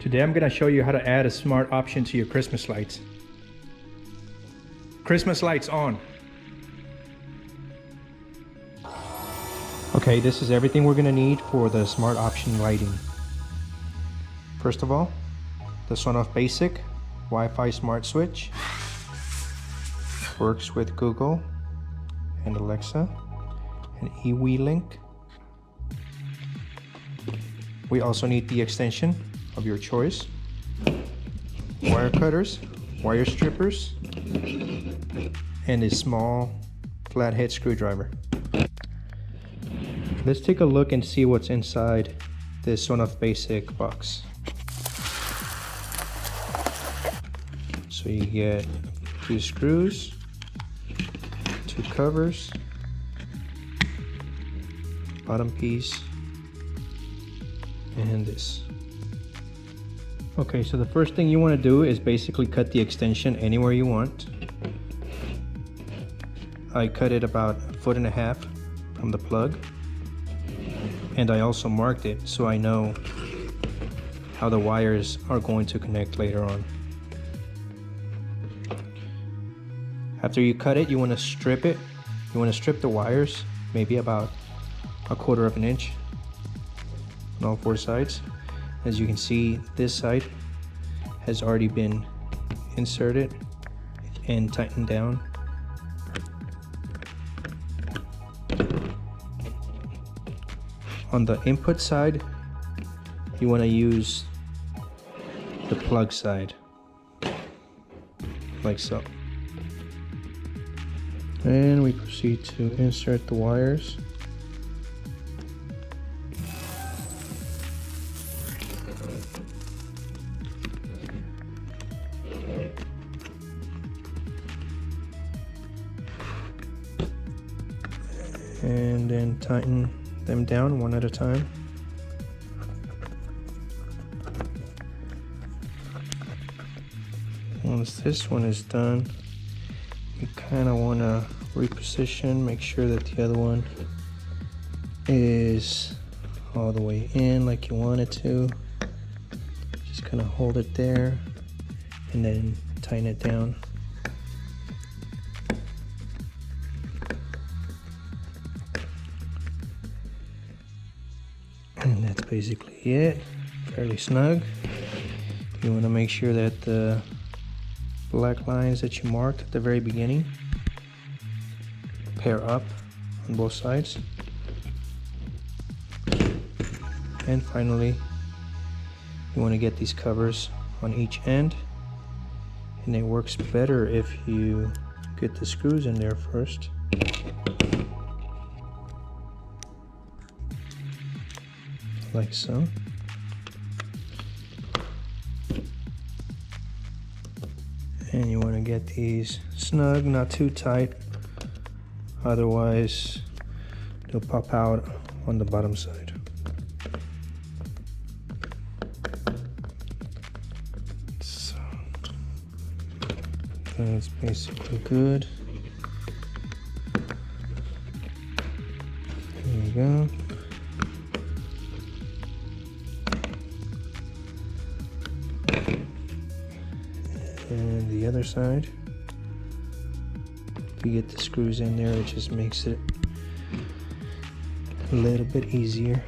Today I'm going to show you how to add a smart option to your Christmas lights. Christmas lights on. Okay, this is everything we're going to need for the smart option lighting. First of all, the Sonoff basic Wi-Fi smart switch. Works with Google and Alexa and eWeLink. We also need the extension of your choice, wire cutters, wire strippers, and a small flathead screwdriver. Let's take a look and see what's inside this Sonoff basic box. So you get 2 screws, 2 covers, bottom piece, and this. Okay, so the first thing you want to do is basically cut the extension anywhere you want. I cut it about 1.5 feet from the plug, and I also marked it so I know how the wires are going to connect later on. After you cut it, you want to strip it. You want to strip the wires, maybe about 1/4 inch on all 4 sides. As you can see, this side has already been inserted and tightened down. On the input side, you want to use the plug side, like so. And we proceed to insert the wires. And then tighten them down one at a time. Once this one is done, you kind of want to reposition, make sure that the other one is all the way in like you want it to. Just kind of hold it there and then tighten it down. And that's basically it. Fairly snug. You want to make sure that the black lines that you marked at the very beginning pair up on both sides. And finally, you want to get these covers on each end, and it works better if you get the screws in there first. Like so. And you want to get these snug, not too tight, otherwise they'll pop out on the bottom side. So that's basically good. There you go. And the other side, if you get the screws in there, it just makes it a little bit easier.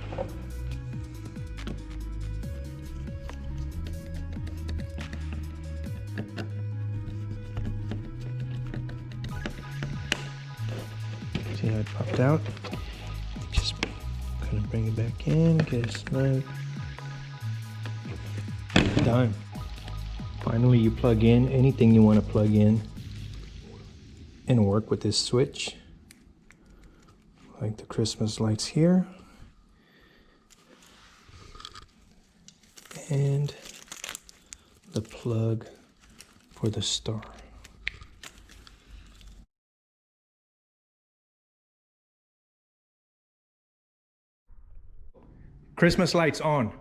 See how it popped out? Just gonna bring it back in, get it snug. Done. Finally, you plug in anything you want to plug in and work with this switch, like the Christmas lights here, and the plug for the star. Christmas lights on.